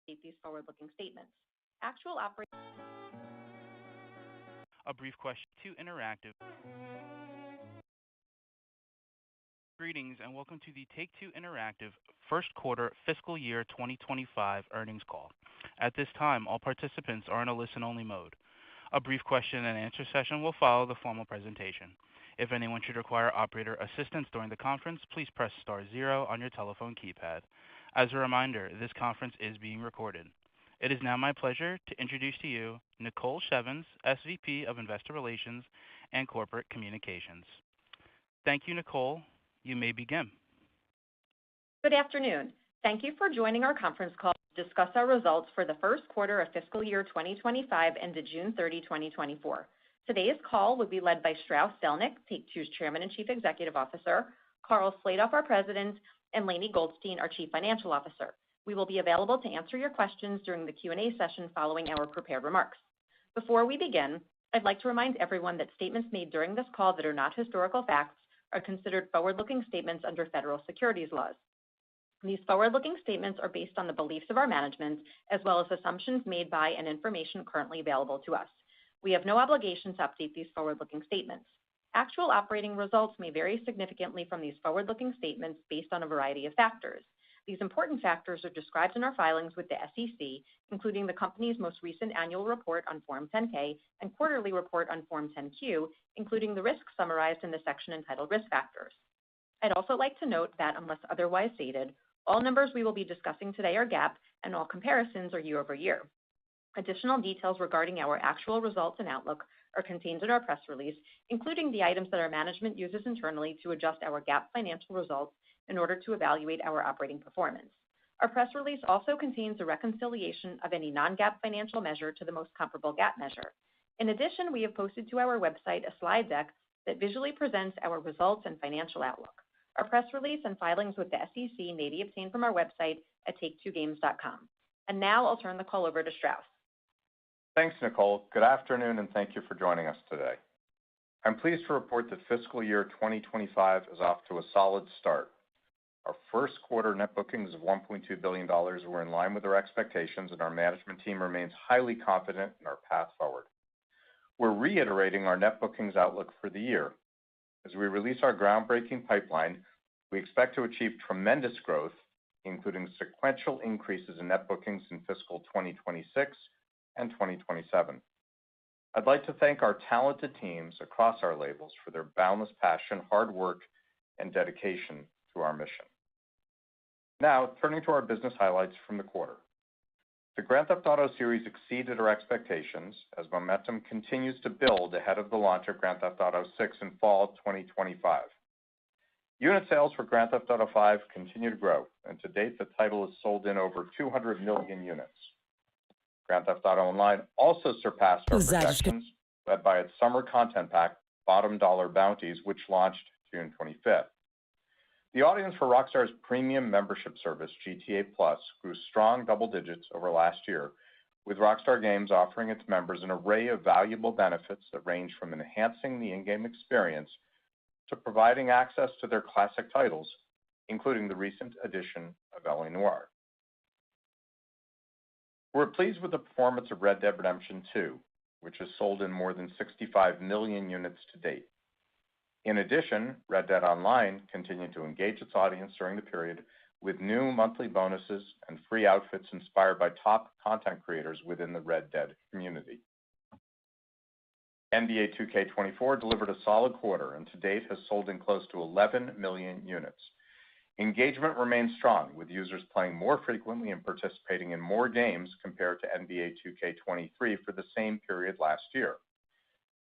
these forward-looking statements. Actual operating A brief question to Interactive. Greetings and welcome to the Take-Two Interactive first quarter fiscal year 2025 earnings call. At this time, all participants are in a listen-only mode. A brief question and answer session will follow the formal presentation. If anyone should require operator assistance during the conference, please press star 0 on your telephone keypad. As a reminder, this conference is being recorded. It is now my pleasure to introduce to you Nicole Shevins, SVP of Investor Relations and Corporate Communications. Thank you, Nicole. You may begin. Good afternoon. Thank you for joining our conference call to discuss our results for the first quarter of fiscal year 2025 ended June 30, 2024. Today's call will be led by Strauss Zelnick, Take-Two's Chairman and Chief Executive Officer, Karl Slatoff, our President, and Lainie Goldstein, our Chief Financial Officer. We will be available to answer your questions during the Q&A session following our prepared remarks. Before we begin, I'd like to remind everyone that statements made during this call that are not historical facts are considered forward-looking statements under federal securities laws. These forward-looking statements are based on the beliefs of our management, as well as assumptions made by and information currently available to us. We have no obligation to update these forward-looking statements. Actual operating results may vary significantly from these forward-looking statements based on a variety of factors. These important factors are described in our filings with the SEC, including the company's most recent annual report on Form 10-K and quarterly report on Form 10-Q, including the risks summarized in the section entitled Risk Factors. I'd also like to note that, unless otherwise stated, all numbers we will be discussing today are GAAP, and all comparisons are year-over-year. Additional details regarding our actual results and outlook are contained in our press release, including the items that our management uses internally to adjust our GAAP financial results in order to evaluate our operating performance. Our press release also contains a reconciliation of any non-GAAP financial measure to the most comparable GAAP measure. In addition, we have posted to our website a slide deck that visually presents our results and financial outlook. Our press release and filings with the SEC may be obtained from our website at take2games.com. And now I'll turn the call over to Strauss. Thanks, Nicole. Good afternoon, and thank you for joining us today. I'm pleased to report that fiscal year 2025 is off to a solid start. Our first quarter net bookings of $1.2 billion were in line with our expectations, and our management team remains highly confident in our path forward. We're reiterating our net bookings outlook for the year. As we release our groundbreaking pipeline, we expect to achieve tremendous growth, including sequential increases in net bookings in fiscal 2026 and 2027. I'd like to thank our talented teams across our labels for their boundless passion, hard work, and dedication to our mission. Now, turning to our business highlights from the quarter. The Grand Theft Auto series exceeded our expectations as momentum continues to build ahead of the launch of Grand Theft Auto 6 in fall 2025. Unit sales for Grand Theft Auto 5 continue to grow, and to date, the title has sold in over 200 million units. Grand Theft Auto Online also surpassed our projections, led by its summer content pack, Bottom Dollar Bounties, which launched June 25th. The audience for Rockstar's premium membership service, GTA Plus, grew strong double digits over last year, with Rockstar Games offering its members an array of valuable benefits that range from enhancing the in-game experience to providing access to their classic titles, including the recent addition of L.A. Noire. We're pleased with the performance of Red Dead Redemption 2, which has sold in more than 65 million units to date. In addition, Red Dead Online continued to engage its audience during the period with new monthly bonuses and free outfits inspired by top content creators within the Red Dead community. NBA 2K24 delivered a solid quarter and to date has sold in close to 11 million units. Engagement remains strong, with users playing more frequently and participating in more games compared to NBA 2K23 for the same period last year.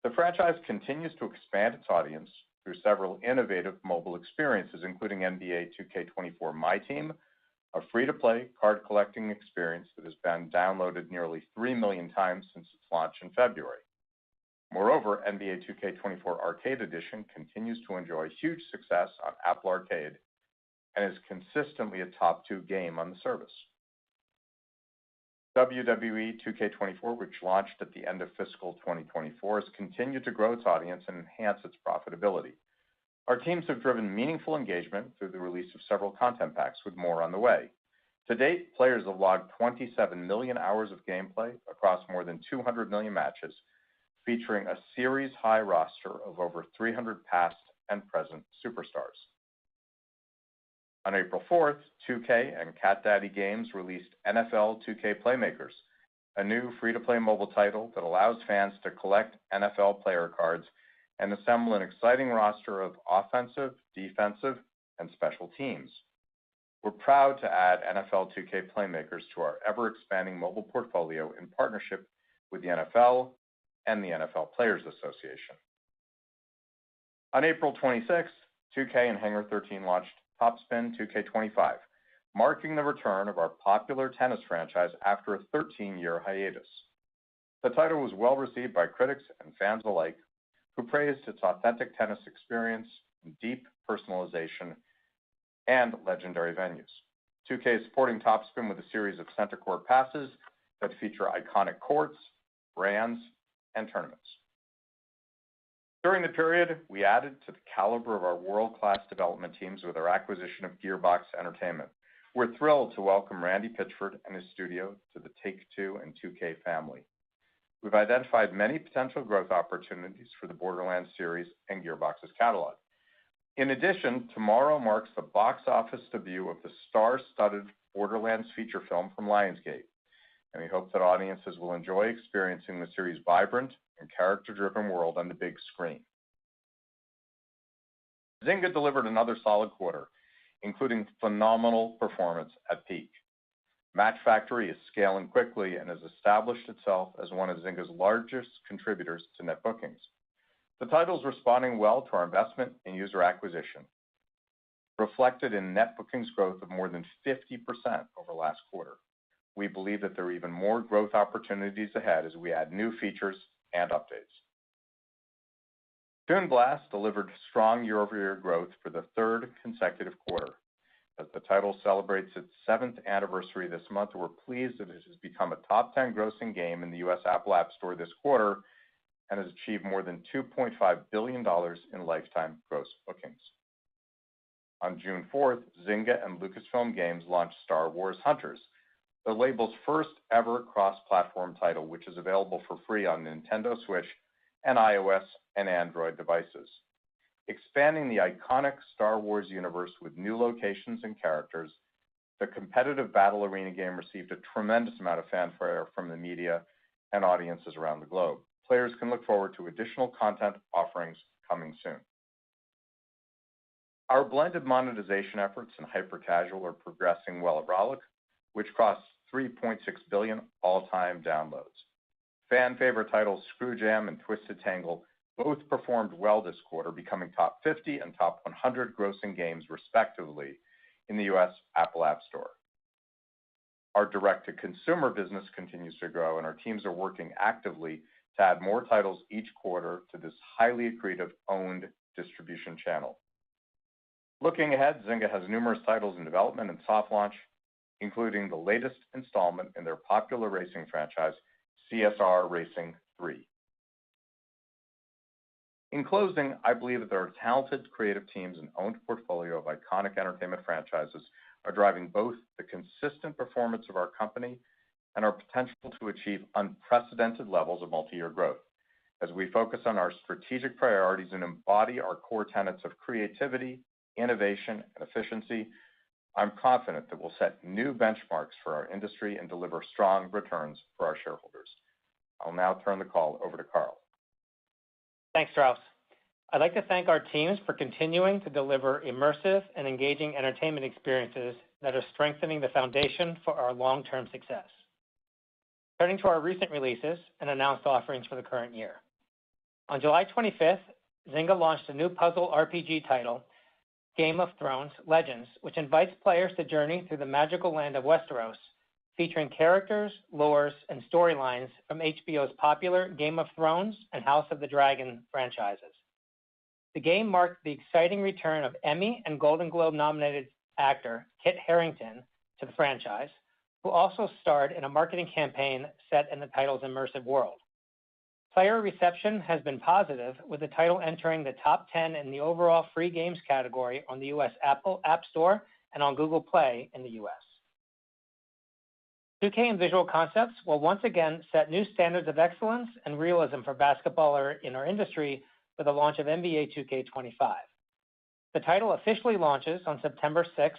The franchise continues to expand its audience through several innovative mobile experiences, including NBA 2K24 My Team, a free-to-play card collecting experience that has been downloaded nearly 3 million times since its launch in February. Moreover, NBA 2K24 Arcade Edition continues to enjoy huge success on Apple Arcade and is consistently a top 2 game on the service. WWE 2K24, which launched at the end of fiscal 2024, has continued to grow its audience and enhance its profitability. Our teams have driven meaningful engagement through the release of several content packs, with more on the way. To date, players have logged 27 million hours of gameplay across more than 200 million matches, featuring a series-high roster of over 300 past and present superstars. On April 4th, 2K and Cat Daddy Games released NFL 2K Playmakers, a new free-to-play mobile title that allows fans to collect NFL player cards and assemble an exciting roster of offensive, defensive, and special teams. We're proud to add NFL 2K Playmakers to our ever-expanding mobile portfolio in partnership with the NFL and the NFL Players Association. On April 26th, 2K and Hangar 13 launched Top Spin 2K25, marking the return of our popular tennis franchise after a 13-year hiatus. The title was well received by critics and fans alike, who praised its authentic tennis experience, deep personalization, and legendary venues. 2K is supporting Top Spin with a series of center court passes that feature iconic courts, brands, and tournaments. During the period, we added to the caliber of our world-class development teams with our acquisition of Gearbox Entertainment. We're thrilled to welcome Randy Pitchford and his studio to the Take-Two and 2K family. We've identified many potential growth opportunities for the Borderlands series and Gearbox's catalog. In addition, tomorrow marks the box office debut of the star-studded Borderlands feature film from Lionsgate, and we hope that audiences will enjoy experiencing the series' vibrant and character-driven world on the big screen. Zynga delivered another solid quarter, including phenomenal performance at peak. Match Factory is scaling quickly and has established itself as one of Zynga's largest contributors to net bookings. The title is responding well to our investment in user acquisition, reflected in net bookings growth of more than 50% over last quarter. We believe that there are even more growth opportunities ahead as we add new features and updates. Toon Blast delivered strong year-over-year growth for the third consecutive quarter. As the title celebrates its 7th anniversary this month, we're pleased that it has become a top 10 grossing game in the U.S. Apple App Store this quarter and has achieved more than $2.5 billion in lifetime gross bookings. On June 4th, Zynga and Lucasfilm Games launched Star Wars Hunters, the label's first ever cross-platform title, which is available for free on Nintendo Switch and iOS and Android devices. Expanding the iconic Star Wars universe with new locations and characters, the competitive battle arena game received a tremendous amount of fanfare from the media and audiences around the globe. Players can look forward to additional content offerings coming soon. Our blended monetization efforts in hyper-casual are progressing well at Rollic, which crossed 3.6 billion all-time downloads. Fan favorite titles Screw Jam and Twisted Tangle both performed well this quarter, becoming top 50 and top 100 grossing games respectively in the U.S. Apple App Store. Our direct-to-consumer business continues to grow, and our teams are working actively to add more titles each quarter to this highly accretive owned distribution channel. Looking ahead, Zynga has numerous titles in development and soft launch, including the latest installment in their popular racing franchise, CSR Racing 3. In closing, I believe that our talented creative teams and owned portfolio of iconic entertainment franchises are driving both the consistent performance of our company and our potential to achieve unprecedented levels of multi-year growth. As we focus on our strategic priorities and embody our core tenets of creativity, innovation, and efficiency, I'm confident that we'll set new benchmarks for our industry and deliver strong returns for our shareholders. I'll now turn the call over to Karl. Thanks, Strauss. I'd like to thank our teams for continuing to deliver immersive and engaging entertainment experiences that are strengthening the foundation for our long-term success. Turning to our recent releases and announced offerings for the current year. On July 25th, Zynga launched a new puzzle RPG title, Game of Thrones Legends, which invites players to journey through the magical land of Westeros, featuring characters, lores, and storylines from HBO's popular Game of Thrones and House of the Dragon franchises. The game marked the exciting return of Emmy and Golden Globe nominated actor Kit Harington to the franchise, who also starred in a marketing campaign set in the title's immersive world. Player reception has been positive, with the title entering the top 10 in the overall free games category on the U.S. Apple App Store and on Google Play in the U.S. 2K and Visual Concepts will once again set new standards of excellence and realism for basketball in our industry with the launch of NBA 2K25. The title officially launches on September 6th,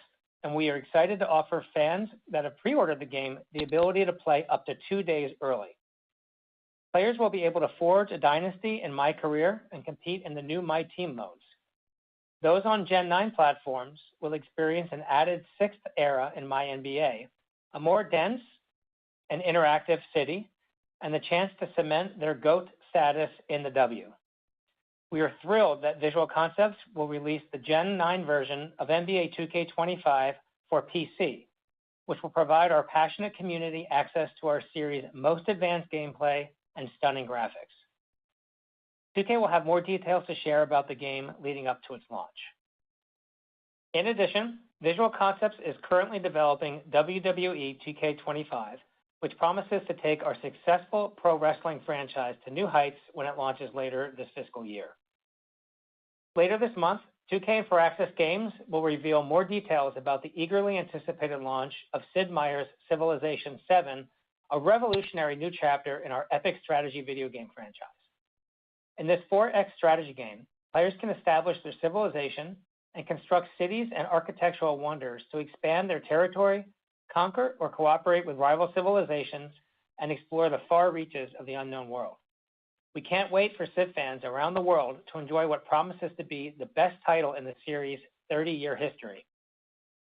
and we are excited to offer fans that have pre-ordered the game the ability to play up to 2 days early. Players will be able to forge a dynasty in My Career and compete in the new My Team modes. Those on Gen 9 platforms will experience an added sixth era in My NBA, a more dense and interactive city, and the chance to cement their GOAT status in the W. We are thrilled that Visual Concepts will release the Gen 9 version of NBA 2K25 for PC, which will provide our passionate community access to our series' most advanced gameplay and stunning graphics. 2K will have more details to share about the game leading up to its launch. In addition, Visual Concepts is currently developing WWE 2K25, which promises to take our successful pro wrestling franchise to new heights when it launches later this fiscal year. Later this month, 2K and Firaxis Games will reveal more details about the eagerly anticipated launch of Sid Meier's Civilization VII, a revolutionary new chapter in our epic strategy video game franchise. In this 4X strategy game, players can establish their civilization and construct cities and architectural wonders to expand their territory, conquer or cooperate with rival civilizations, and explore the far reaches of the unknown world. We can't wait for Civ fans around the world to enjoy what promises to be the best title in the series' 30-year history.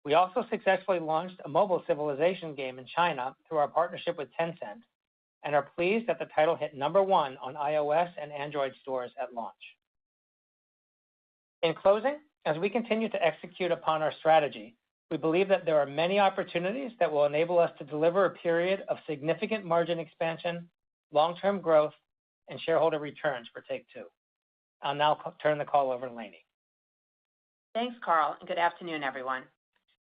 We also successfully launched a mobile Civilization game in China through our partnership with Tencent, and are pleased that the title hit #1 on iOS and Android stores at launch. In closing, as we continue to execute upon our strategy, we believe that there are many opportunities that will enable us to deliver a period of significant margin expansion, long-term growth, and shareholder returns for Take-Two. I'll now turn the call over to Lainie. Thanks, Karl, and good afternoon, everyone.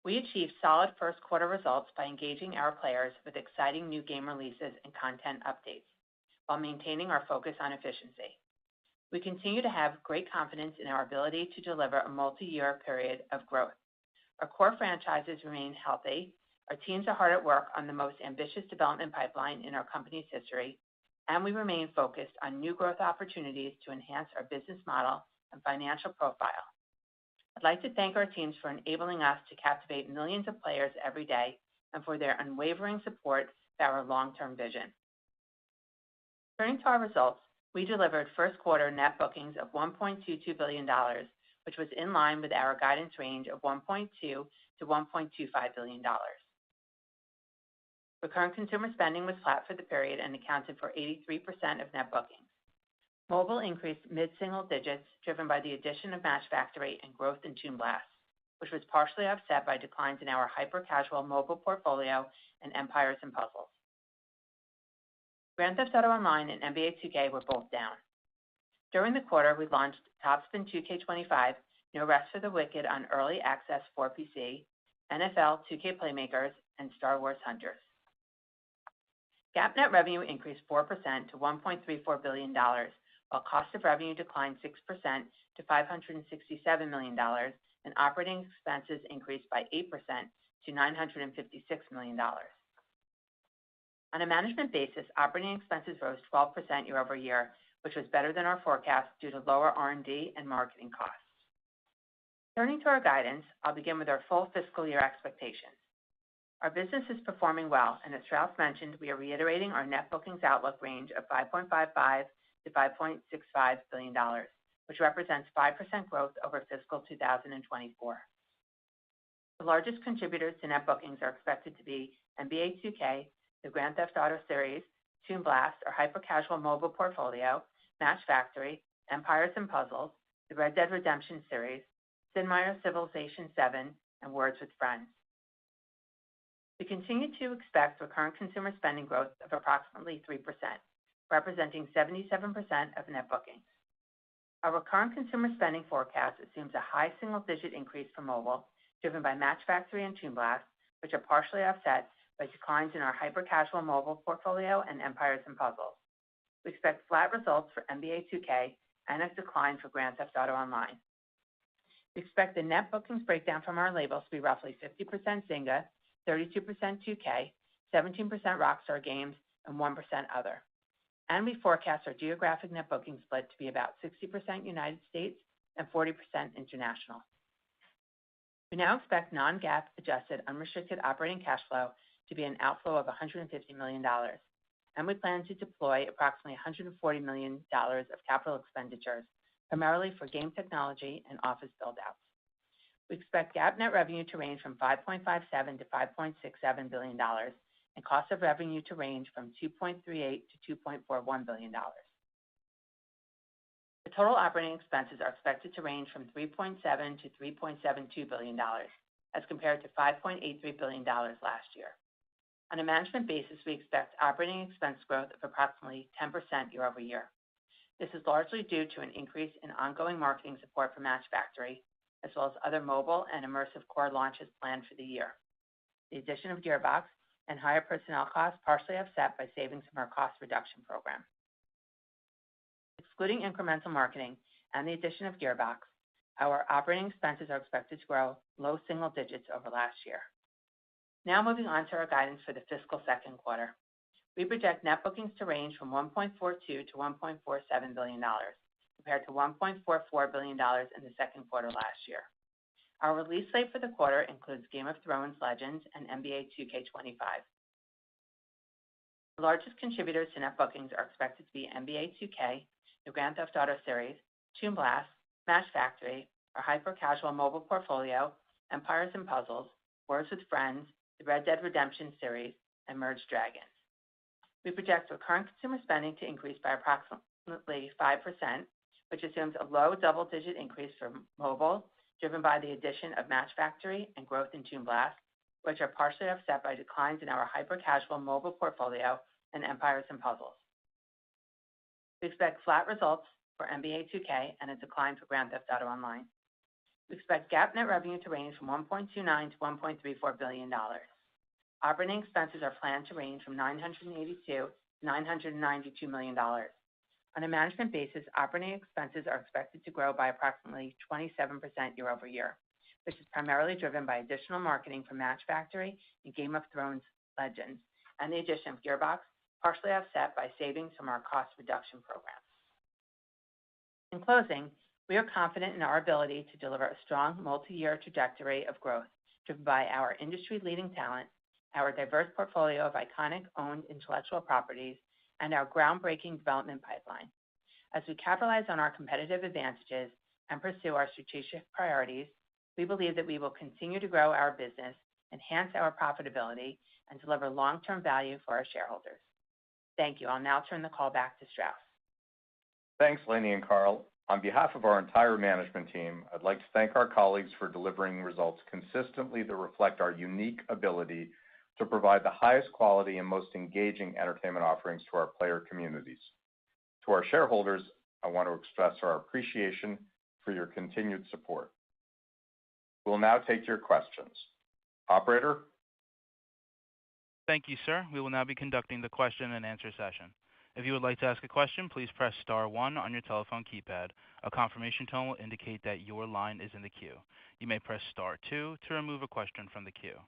We achieved solid first quarter results by engaging our players with exciting new game releases and content updates, while maintaining our focus on efficiency. We continue to have great confidence in our ability to deliver a multi-year period of growth. Our core franchises remain healthy, our teams are hard at work on the most ambitious development pipeline in our company's history, and we remain focused on new growth opportunities to enhance our business model and financial profile. I'd like to thank our teams for enabling us to captivate millions of players every day and for their unwavering support for our long-term vision. Turning to our results, we delivered first quarter net bookings of $1.22 billion, which was in line with our guidance range of $1.2 to $1.25 billion. Recurrent consumer spending was flat for the period and accounted for 83% of net bookings. Mobile increased mid-single digits, driven by the addition of Match Factory and growth in Toon Blast, which was partially offset by declines in our hyper-casual mobile portfolio and Empires & Puzzles. Grand Theft Auto Online and NBA 2K were both down. During the quarter, we launched Top Spin 2K25, No Rest for the Wicked on Early Access for PC, NFL 2K Playmakers, and Star Wars Hunters. GAAP net revenue increased 4% to $1.34 billion, while cost of revenue declined 6% to $567 million, and operating expenses increased by 8% to $956 million. On a management basis, operating expenses rose 12% year over year, which was better than our forecast due to lower R&D and marketing costs. Turning to our guidance, I'll begin with our full fiscal year expectations. Our business is performing well, and as Strauss mentioned, we are reiterating our net bookings outlook range of $5.55 to $5.65 billion, which represents 5% growth over fiscal 2024. The largest contributors to net bookings are expected to be NBA 2K, the Grand Theft Auto series, Toon Blast, our hyper-casual mobile portfolio, Match Factory, Empires & Puzzles, the Red Dead Redemption series, Sid Meier's Civilization VII, and Words with Friends. We continue to expect recurrent consumer spending growth of approximately 3%, representing 77% of net bookings. Our recurrent consumer spending forecast assumes a high single-digit increase for mobile, driven by Match Factory and Toon Blast, which are partially offset by declines in our hyper-casual mobile portfolio and Empires & Puzzles. We expect flat results for NBA 2K and a decline for Grand Theft Auto Online. We expect the net bookings breakdown from our labels to be roughly 50% Zynga, 32% 2K, 17% Rockstar Games, and 1% other. And we forecast our geographic net booking split to be about 60% United States and 40% international. We now expect non-GAAP adjusted unrestricted operating cash flow to be an outflow of $150 million, and we plan to deploy approximately $140 million of capital expenditures, primarily for game technology and office build-outs. We expect GAAP net revenue to range from $5.57 to $5.67 billion, and cost of revenue to range from $2.38 to $2.41 billion. The total operating expenses are expected to range from $3.7 to $3.72 billion, as compared to $5.83 billion last year. On a management basis, we expect operating expense growth of approximately 10% year over year. This is largely due to an increase in ongoing marketing support for Match Factory, as well as other mobile and immersive core launches planned for the year. The addition of Gearbox and higher personnel costs partially offset by savings from our cost reduction program. Excluding incremental marketing and the addition of Gearbox, our operating expenses are expected to grow low single digits over last year. Now moving on to our guidance for the fiscal second quarter. We project net bookings to range from $1.42 to $1.47 billion, compared to $1.44 billion in the second quarter last year. Our release slate for the quarter includes Game of Thrones Legends and NBA 2K25. The largest contributors to net bookings are expected to be NBA 2K, the Grand Theft Auto series, Toon Blast, Match Factory, our hyper-casual mobile portfolio, Empires & Puzzles, Words with Friends, the Red Dead Redemption series, and Merge Dragons. We project recurrent consumer spending to increase by approximately 5%, which assumes a low double-digit increase for mobile, driven by the addition of Match Factory and growth in Toon Blast, which are partially offset by declines in our hyper-casual mobile portfolio and Empires & Puzzles. We expect flat results for NBA 2K and a decline for Grand Theft Auto Online. We expect GAAP net revenue to range from $1.29 to $1.34 billion. Operating expenses are planned to range from $982 to $992 million. On a management basis, operating expenses are expected to grow by approximately 27% year over year, which is primarily driven by additional marketing for Match Factory and Game of Thrones Legends, and the addition of Gearbox, partially offset by savings from our cost reduction program. In closing, we are confident in our ability to deliver a strong multi-year trajectory of growth, driven by our industry-leading talent, our diverse portfolio of iconic owned intellectual properties, and our groundbreaking development pipeline. As we capitalize on our competitive advantages and pursue our strategic priorities, we believe that we will continue to grow our business, enhance our profitability, and deliver long-term value for our shareholders. Thank you. I'll now turn the call back to Strauss. Thanks, Lainie and Carl. On behalf of our entire management team, I'd like to thank our colleagues for delivering results consistently that reflect our unique ability to provide the highest quality and most engaging entertainment offerings to our player communities. To our shareholders, I want to express our appreciation for your continued support. We'll now take your questions. Operator? Thank you, sir. We will now be conducting the question and answer session. If you would like to ask a question, please press star 1 on your telephone keypad. A confirmation tone will indicate that your line is in the queue. You may press star 2 to remove a question from the queue.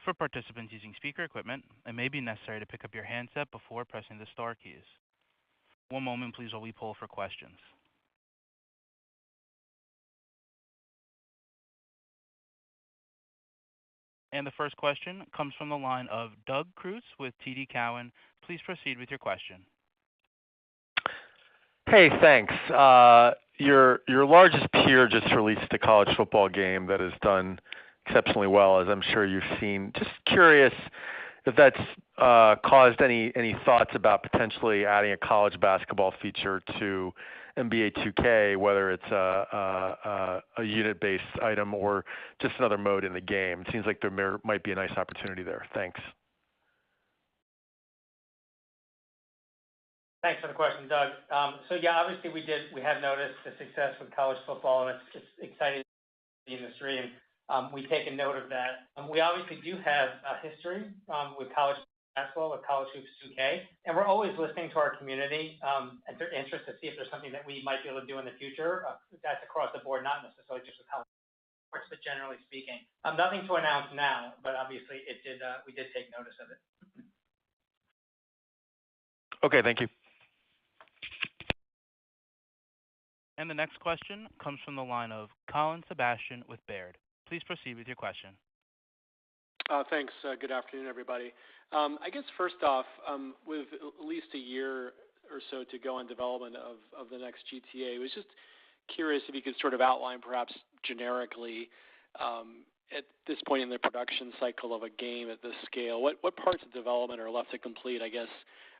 For participants using speaker equipment, it may be necessary to pick up your handset before pressing the star keys. One moment, please, while we poll for questions. And the first question comes from the line of Doug Creutz with TD Cowen. Please proceed with your question. Hey, thanks. Your largest peer just released a college football game that has done exceptionally well, as I'm sure you've seen. Just curious if that's caused any thoughts about potentially adding a college basketball feature to NBA 2K, whether it's a unit-based item or just another mode in the game. It seems like there might be a nice opportunity there. Thanks. Thanks for the question, Doug. Obviously we have noticed the success with college football, and it's exciting the industry, and we've taken note of that. We obviously do have a history with college basketball, with College Hoops 2K, and we're always listening to our community and their interest to see if there's something that we might be able to do in the future. That's across the board, not necessarily just with college sports, but generally speaking. Nothing to announce now, but obviously we did take notice of it. Okay, thank you. And the next question comes from the line of Colin Sebastian with Baird. Please proceed with your question. Thanks. Good afternoon, everybody. I guess first off, with at least a year or so to go on development of the next GTA, I was just curious if you could sort of outline perhaps generically at this point in the production cycle of a game at this scale, what parts of development are left to complete, I guess?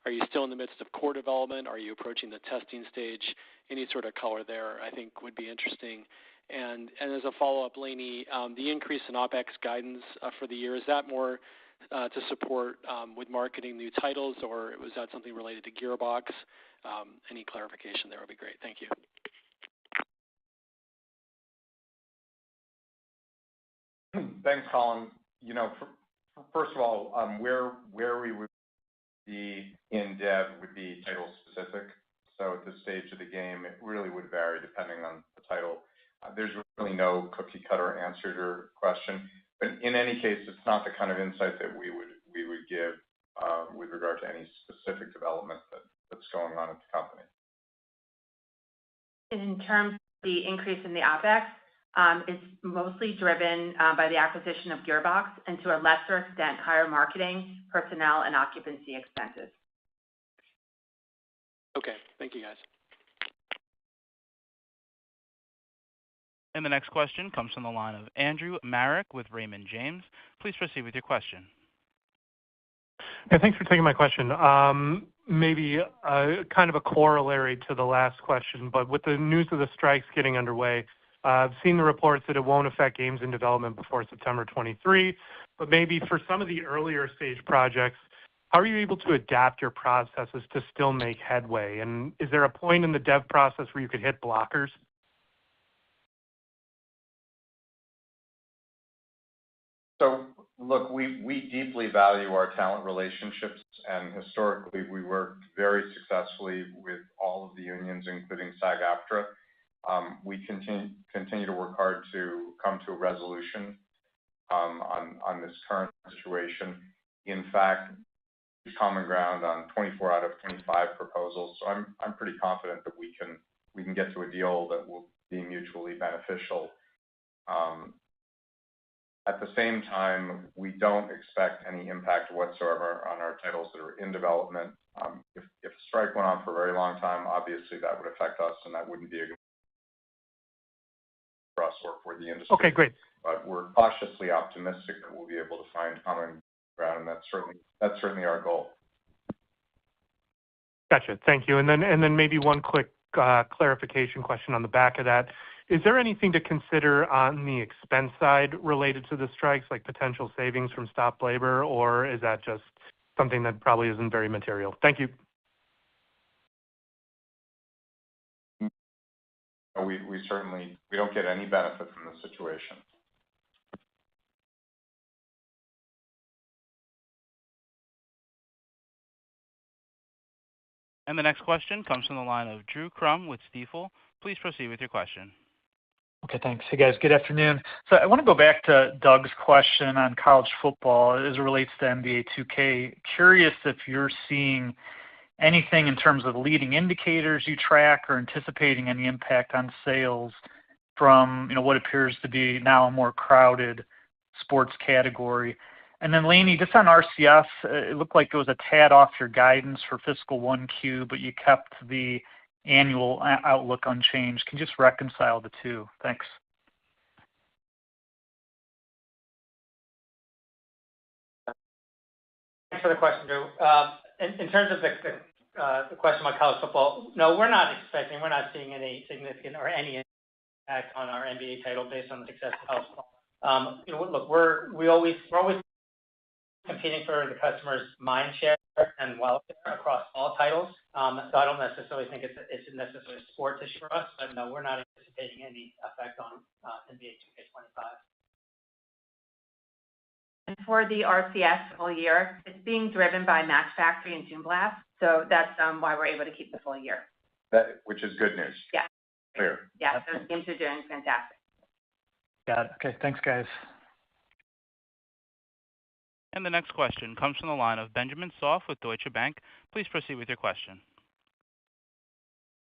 Are you still in the midst of core development? Are you approaching the testing stage? Any sort of color there I think would be interesting. And as a follow-up, Lainie, the increase in OpEx guidance for the year, is that more to support with marketing new titles, or was that something related to Gearbox? Any clarification there would be great. Thank you. Thanks, Colin. First of all, where we would be in dev would be title specific. So at this stage of the game, it really would vary depending on the title. There's really no cookie cutter answer to your question, but in any case, it's not the kind of insight that we would give with regard to any specific development that's going on at the company. In terms of the increase in the OpEx, it's mostly driven by the acquisition of Gearbox and to a lesser extent, higher marketing, personnel, and occupancy expenses. Okay, thank you guys. And the next question comes from the line of Andrew Marek with Raymond James. Please proceed with your question. Yeah, thanks for taking my question. Maybe kind of a corollary to the last question, but with the news of the strikes getting underway, I've seen the reports that it won't affect games in development before September 23, but maybe for some of the earlier stage projects, how are you able to adapt your processes to still make headway? And is there a point in the dev process where you could hit blockers? So, look, we deeply value our talent relationships, and historically we worked very successfully with all of the unions, including SAG-AFTRA. We continue to work hard to come to a resolution on this current situation. In fact, common ground on 24 out of 25 proposals. So I'm pretty confident that we can get to a deal that will be mutually beneficial. At the same time, we don't expect any impact whatsoever on our titles that are in development. If a strike went on for a very long time, obviously that would affect us, and that wouldn't be a good for us or for the industry. Okay, great. But we're cautiously optimistic that we'll be able to find common ground, and that's certainly our goal. Gotcha. Thank you. And then maybe one quick clarification question on the back of that. Is there anything to consider on the expense side related to the strikes, like potential savings from stopped labor, or is that just something that probably isn't very material? Thank you. We certainly don't get any benefit from the situation. And the next question comes from the line of Drew Crum with Stifel. Please proceed with your question. Okay, thanks. Hey, guys. Good afternoon. So I want to go back to Doug's question on college football as it relates to NBA 2K. Curious if you're seeing anything in terms of leading indicators you track or anticipating any impact on sales from what appears to be now a more crowded sports category. And then, Lainie, just on RCS, it looked like it was a tad off your guidance for fiscal 1Q, but you kept the annual outlook unchanged. Can you just reconcile the two? Thanks. Thanks for the question, Drew. In terms of the question about college football, no, we're not seeing any significant or any impact on our NBA title based on the success of college football. Look, we're always competing for the customer's mind share and welfare across all titles. So I don't necessarily think it's necessarily a sports issue for us, but no, we're not anticipating any effect on NBA 2K25. And for the RCS full year, it's being driven by Match Factory and Toon Blast, so that's why we're able to keep the full year. Which is good news. Yeah. Clear. Yeah, those games are doing fantastic. Got it. Okay, thanks, guys. And the next question comes from the line of Benjamin Soff with Deutsche Bank. Please proceed with your question.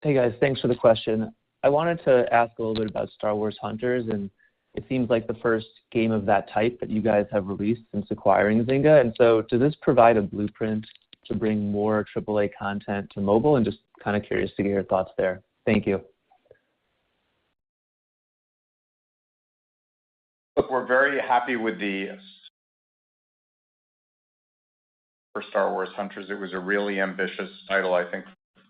Hey guys, thanks for the question. I wanted to ask a little bit about Star Wars Hunters, and it seems like the first game of that type that you guys have released since acquiring Zynga. And so does this provide a blueprint to bring more AAA content to mobile? And just kind of curious to get your thoughts there. Thank you. Look, we're very happy with for Star Wars Hunters. It was a really ambitious title. I think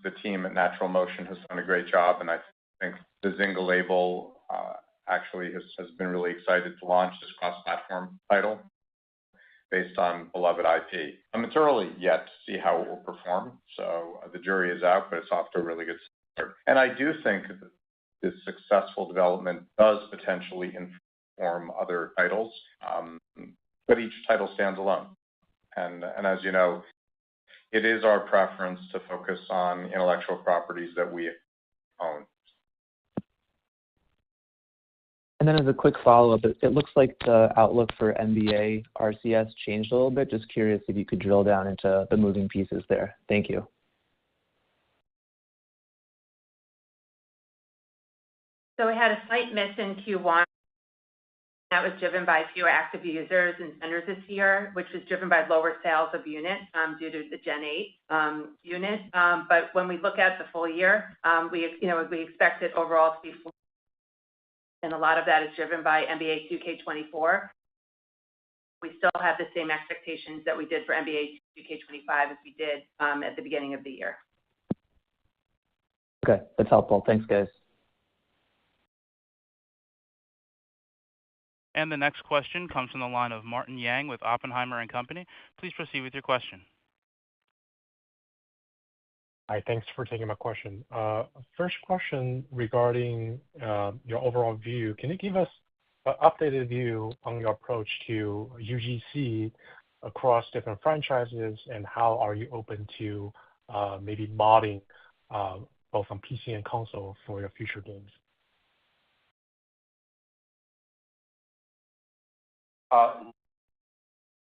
the team at Natural Motion has done a great job, and I think the Zynga label actually has been really excited to launch this cross-platform title based on beloved IP. It's early yet to see how it will perform, so the jury is out, but it's off to a really good start. And I do think that this successful development does potentially inform other titles, but each title stands alone. And as you know, it is our preference to focus on intellectual properties that we own. And then as a quick follow-up, it looks like the outlook for NBA RCS changed a little bit. Just curious if you could drill down into the moving pieces there. Thank you. So we had a slight miss in Q1. That was driven by fewer active users and vendors this year, which was driven by lower sales of units due to the Gen 8 unit. But when we look at the full year, we expect it overall to be full. And a lot of that is driven by NBA 2K24. We still have the same expectations that we did for NBA 2K25 as we did at the beginning of the year. Okay, that's helpful. Thanks, guys. And the next question comes from the line of Martin Yang with Oppenheimer & Company. Please proceed with your question. Hi, thanks for taking my question. First question regarding your overall view. Can you give us an updated view on your approach to UGC across different franchises, and how are you open to maybe modding both on PC and console for your future games?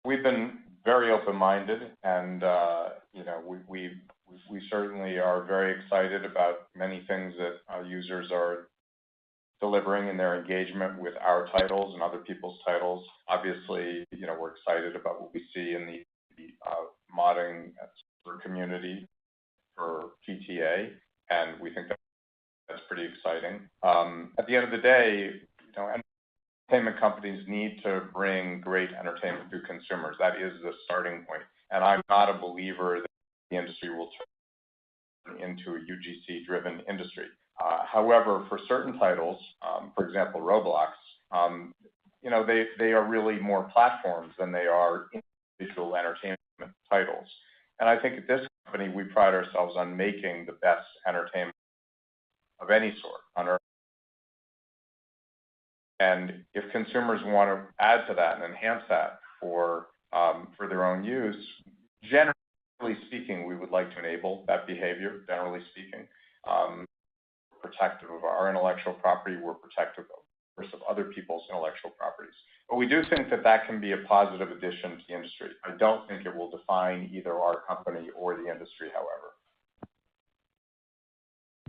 We've been very open-minded, and we certainly are very excited about many things that our users are delivering in their engagement with our titles and other people's titles. Obviously, we're excited about what we see in the modding community for GTA, and we think that's pretty exciting. At the end of the day, entertainment companies need to bring great entertainment to consumers. That is the starting point. And I'm not a believer that the industry will turn into a UGC-driven industry. However, for certain titles, for example, Roblox, they are really more platforms than they are individual entertainment titles. And I think at this company, we pride ourselves on making the best entertainment of any sort on Earth. And if consumers want to add to that and enhance that for their own use, generally speaking, we would like to enable that behavior, generally speaking. Protective of our intellectual property, we're protective of other people's intellectual properties. But we do think that can be a positive addition to the industry. I don't think it will define either our company or the industry, however.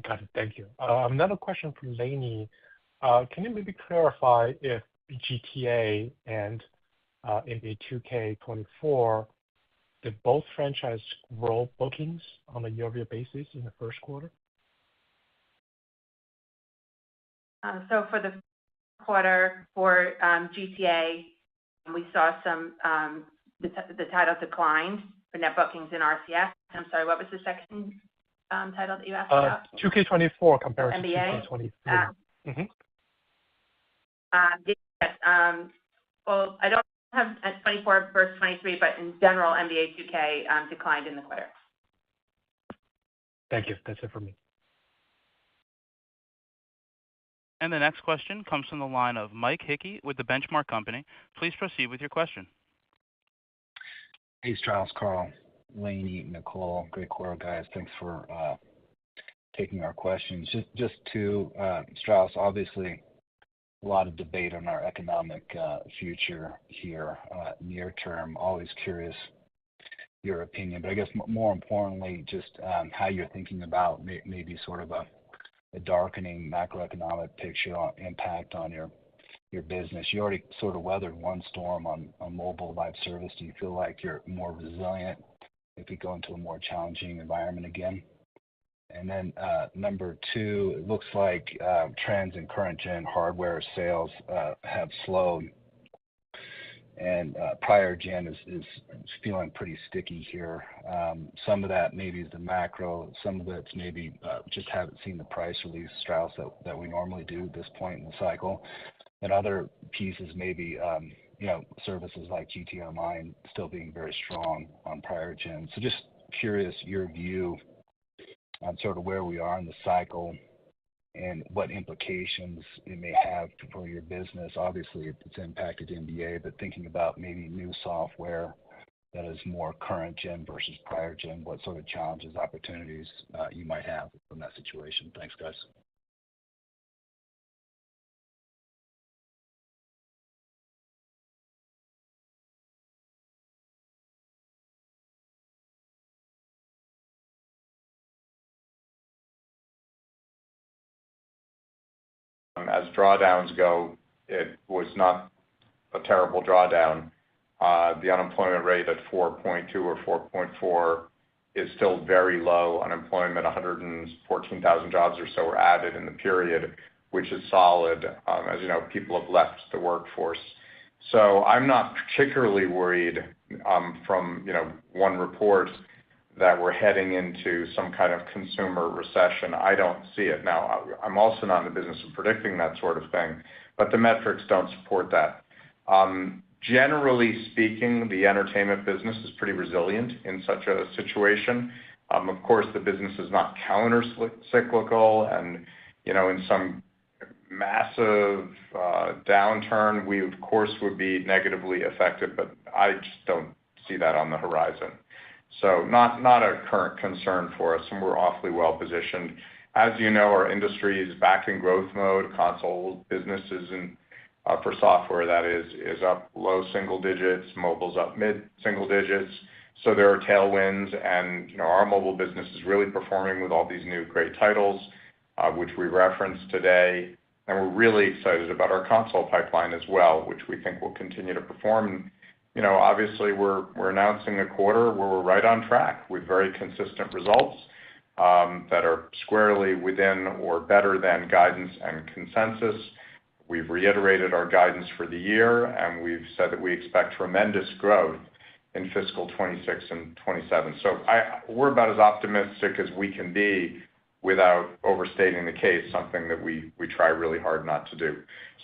Got it. Thank you. Another question from Lainey. Can you maybe clarify if GTA and NBA 2K24, did both franchises grow bookings on a year-over-year basis in the first quarter? So for the quarter for GTA, we saw the title declined for net bookings in RCS. I'm sorry, what was the second title that you asked about? 2K24 compared to NBA? 2K23. Yes. Well, I don't have 24 versus 23, but in general, NBA 2K declined in the quarter. Thank you. That's it for me. And the next question comes from the line of Mike Hickey with The Benchmark Company. Please proceed with your question. Hey, Strauss, Carl, Lainey, Nicole, great quarter, guys. Thanks for taking our questions. Just to Strauss, obviously, a lot of debate on our economic future here near term. Always curious your opinion, but I guess more importantly, just how you're thinking about maybe sort of a darkening macroeconomic picture impact on your business. You already sort of weathered one storm on mobile live service. Do you feel like you're more resilient if we go into a more challenging environment again? And then number two, it looks like trends in current gen hardware sales have slowed, and prior gen is feeling pretty sticky here. Some of that maybe is the macro, some of it's maybe just haven't seen the price release, Strauss, that we normally do at this point in the cycle. And other pieces maybe, services like GT Online still being very strong on prior gen. So just curious your view on sort of where we are in the cycle and what implications it may have for your business. Obviously, it's impacted NBA, but thinking about maybe new software that is more current gen versus prior gen, what sort of challenges, opportunities you might have from that situation. Thanks, guys. As drawdowns go, it was not a terrible drawdown. The unemployment rate at 4.2 or 4.4 is still very low. Unemployment, 114,000 jobs or so were added in the period, which is solid. As you know, people have left the workforce. So I'm not particularly worried from one report that we're heading into some kind of consumer recession. I don't see it. Now, I'm also not in the business of predicting that sort of thing, but the metrics don't support that. Generally speaking, the entertainment business is pretty resilient in such a situation. Of course, the business is not counter-cyclical, and in some massive downturn, we of course would be negatively affected, but I just don't see that on the horizon. So not a current concern for us, and we're awfully well positioned. As you know, our industry is back in growth mode. Console businesses and for software, that is up low single digits. Mobile's up mid single digits. So there are tailwinds, and our mobile business is really performing with all these new great titles, which we referenced today. And we're really excited about our console pipeline as well, which we think will continue to perform. Obviously, we're announcing a quarter where we're right on track with very consistent results that are squarely within or better than guidance and consensus. We've reiterated our guidance for the year, and we've said that we expect tremendous growth in fiscal 26 and 27. So we're about as optimistic as we can be without overstating the case, something that we try really hard not to do.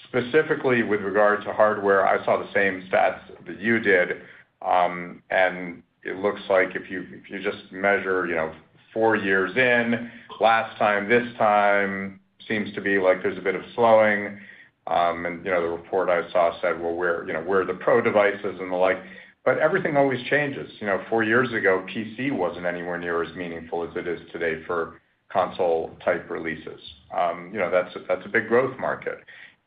Specifically with regard to hardware, I saw the same stats that you did, and it looks like if you just measure, 4 years in, last time, this time, seems to be like there's a bit of slowing. And the report I saw said, well, where are the pro devices and the like, but everything always changes. 4 years ago, PC wasn't anywhere near as meaningful as it is today for console type releases. That's a big growth market.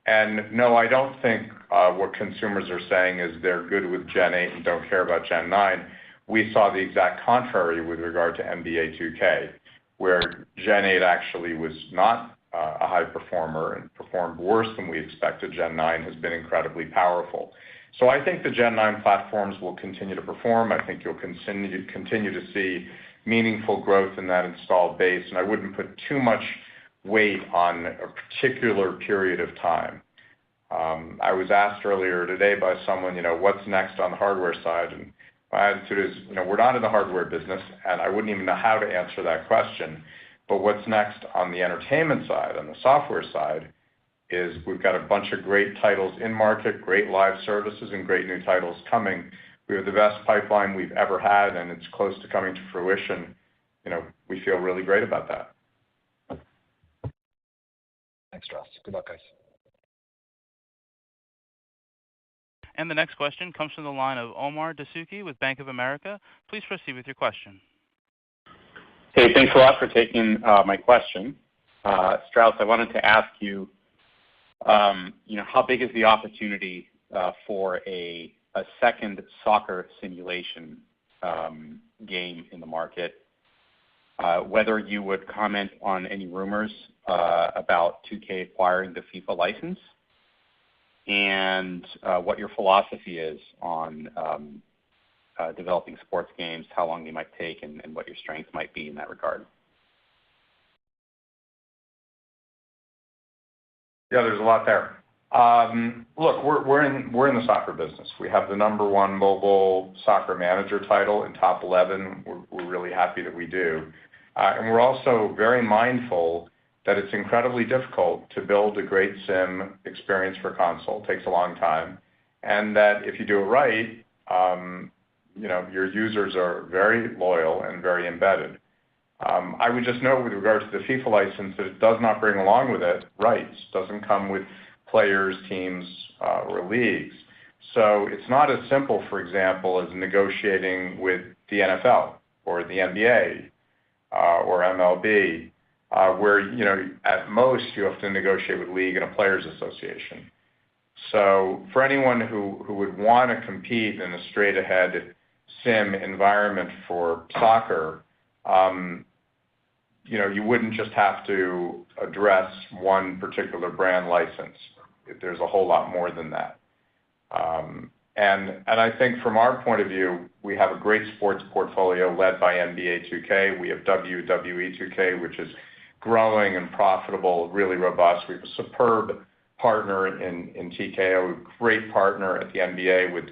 And no, I don't think what consumers are saying is they're good with Gen 8 and don't care about Gen 9. We saw the exact contrary with regard to NBA 2K, where Gen 8 actually was not a high performer and performed worse than we expected. Gen 9 has been incredibly powerful. So I think the Gen 9 platforms will continue to perform. I think you'll continue to see meaningful growth in that installed base, and I wouldn't put too much weight on a particular period of time. I was asked earlier today by someone, what's next on the hardware side, and my attitude is, we're not in the hardware business, and I wouldn't even know how to answer that question. But what's next on the entertainment side, on the software side, is we've got a bunch of great titles in market, great live services, and great new titles coming. We have the best pipeline we've ever had, and it's close to coming to fruition. We feel really great about that. Thanks, Strauss. Good luck, guys. And the next question comes from the line of Omar Dessouky with Bank of America. Please proceed with your question. Hey, thanks a lot for taking my question. Strauss, I wanted to ask you, how big is the opportunity for a second soccer simulation game in the market? Whether you would comment on any rumors about 2K acquiring the FIFA license, and what your philosophy is on developing sports games, how long they might take, and what your strengths might be in that regard. Yeah, there's a lot there. Look, we're in the soccer business. We have the #1 mobile soccer manager title in top 11. We're really happy that we do, and we're also very mindful that it's incredibly difficult to build a great sim experience for console. It takes a long time, and that if you do it right, your users are very loyal and very embedded. I would just note with regard to the FIFA license that it does not bring along with it rights. Doesn't come with players, teams, or leagues. So it's not as simple, for example, as negotiating with the NFL or the NBA or MLB, where at most you have to negotiate with league and a players association. So for anyone who would want to compete in a straight-ahead sim environment for soccer, you wouldn't just have to address one particular brand license. There's a whole lot more than that. And I think from our point of view, we have a great sports portfolio led by NBA 2K. We have WWE 2K, which is growing and profitable, really robust. We have a superb partner in TKO, a great partner at the NBA with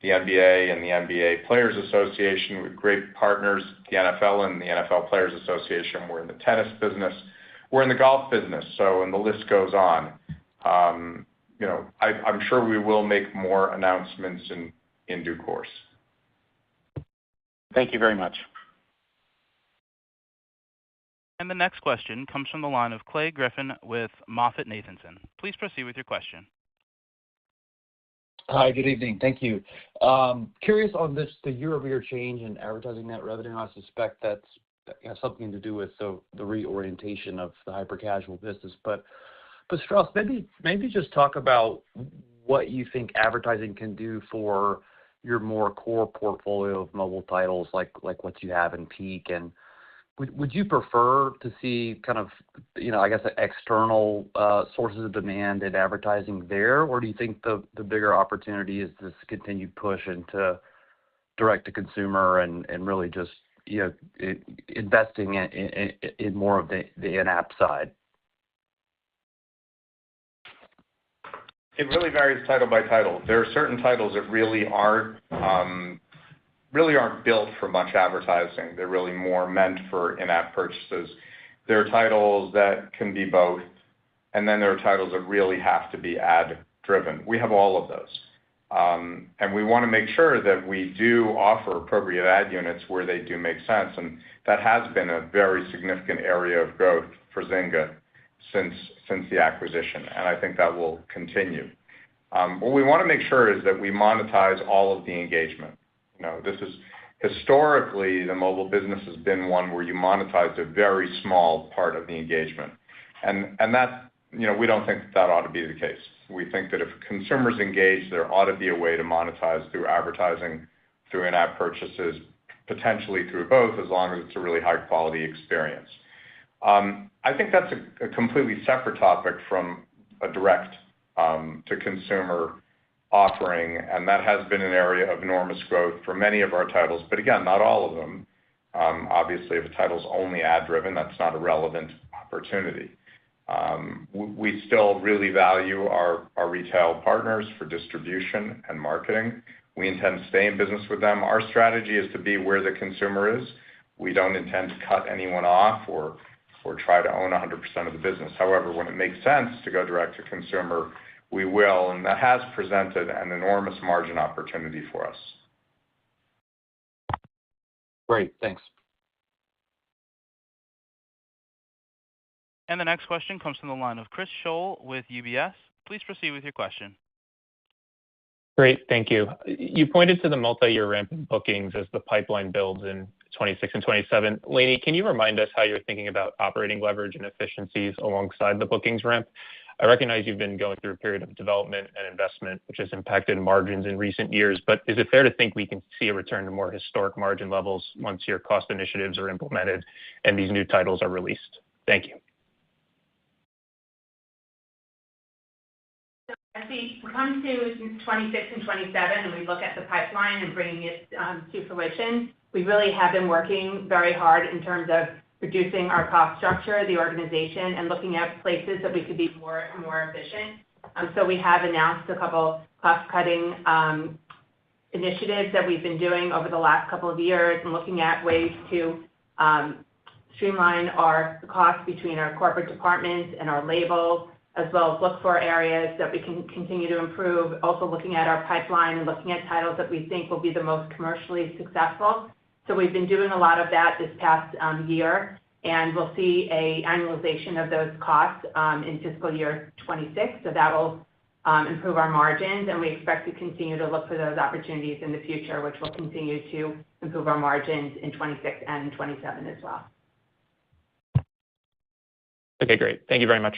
the NBA and the NBA Players Association, with great partners, the NFL and the NFL Players Association. We're in the tennis business. We're in the golf business, and the list goes on. I'm sure we will make more announcements in due course. Thank you very much. And the next question comes from the line of Clay Griffin with MoffettNathanson. Please proceed with your question. Hi, good evening. Thank you. Curious on the year-over-year change in advertising net revenue. I suspect that's something to do with the reorientation of the hyper-casual business. But Strauss, maybe just talk about what you think advertising can do for your more core portfolio of mobile titles, like what you have in Peak. And would you prefer to see kind of, external sources of demand in advertising there, or do you think the bigger opportunity is this continued push into direct-to-consumer and really just investing in more of the in-app side? It really varies title by title. There are certain titles that really aren't built for much advertising. They're really more meant for in-app purchases. There are titles that can be both, and then there are titles that really have to be ad-driven. We have all of those. And we want to make sure that we do offer appropriate ad units where they do make sense, and that has been a very significant area of growth for Zynga since the acquisition, and I think that will continue. What we want to make sure is that we monetize all of the engagement. This is historically, the mobile business has been one where you monetize a very small part of the engagement. And that, we don't think that ought to be the case. We think that if consumers engage, there ought to be a way to monetize through advertising, through in-app purchases, potentially through both, as long as it's a really high-quality experience. I think that's a completely separate topic from a direct-to-consumer offering, and that has been an area of enormous growth for many of our titles, but again, not all of them. Obviously, if a title's only ad-driven, that's not a relevant opportunity. We still really value our retail partners for distribution and marketing. We intend to stay in business with them. Our strategy is to be where the consumer is. We don't intend to cut anyone off or try to own 100% of the business. However, when it makes sense to go direct to consumer, we will, and that has presented an enormous margin opportunity for us. Great, thanks. And the next question comes from the line of Chris Schoell with UBS. Please proceed with your question. Great, thank you. You pointed to the multi-year ramp in bookings as the pipeline builds in 26 and 27. Lainie, can you remind us how you're thinking about operating leverage and efficiencies alongside the bookings ramp? I recognize you've been going through a period of development and investment, which has impacted margins in recent years, but is it fair to think we can see a return to more historic margin levels once your cost initiatives are implemented and these new titles are released? Thank you. As we come to 26 and 27 and we look at the pipeline and bringing it to fruition, we really have been working very hard in terms of reducing our cost structure, the organization, and looking at places that we could be more efficient. So we have announced a couple cost-cutting initiatives that we've been doing over the last couple of years and looking at ways to streamline our costs between our corporate departments and our labels, as well as look for areas that we can continue to improve. Also looking at our pipeline and looking at titles that we think will be the most commercially successful. So we've been doing a lot of that this past year, and we'll see a annualization of those costs in fiscal year 26. So that will improve our margins, and we expect to continue to look for those opportunities in the future, which will continue to improve our margins in 26 and 27 as well. Okay, great. Thank you very much.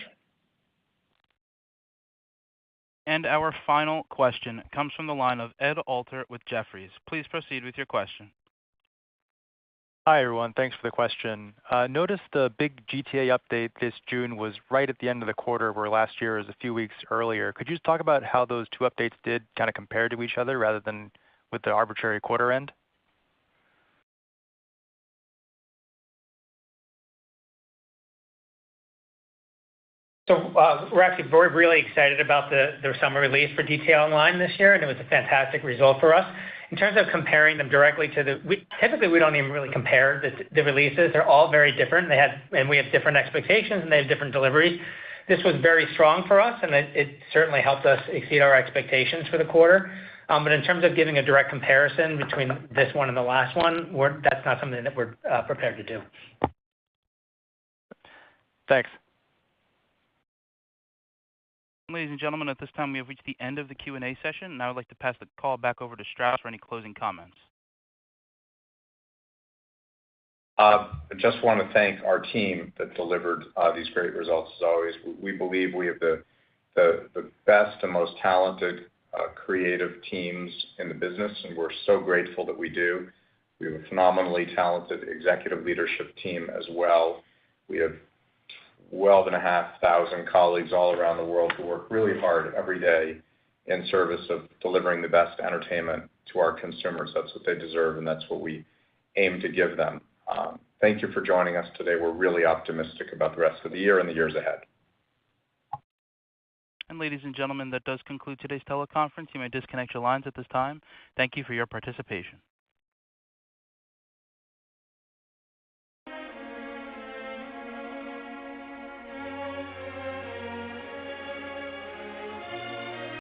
And our final question comes from the line of Ed Alter with Jefferies. Please proceed with your question. Hi, everyone. Thanks for the question. Noticed the big GTA update this June was right at the end of the quarter, where last year was a few weeks earlier. Could you just talk about how those two updates did kind of compare to each other rather than with the arbitrary quarter end? So we're really excited about the summer release for GTA Online this year, and it was a fantastic result for us. In terms of comparing them directly to typically we don't even really compare the releases. They're all very different. And we have different expectations, and they have different deliveries. This was very strong for us, and it certainly helped us exceed our expectations for the quarter. But in terms of giving a direct comparison between this one and the last one, that's not something that we're prepared to do. Thanks. Ladies and gentlemen, at this time we have reached the end of the Q&A session, and I would like to pass the call back over to Strauss for any closing comments. I just want to thank our team that delivered these great results as always. We believe we have the best and most talented creative teams in the business, and we're so grateful that we do. We have a phenomenally talented executive leadership team as well. We have 12,500 colleagues all around the world who work really hard every day in service of delivering the best entertainment to our consumers. That's what they deserve, and that's what we aim to give them. Thank you for joining us today. We're really optimistic about the rest of the year and the years ahead. And ladies and gentlemen, that does conclude today's teleconference. You may disconnect your lines at this time. Thank you for your participation.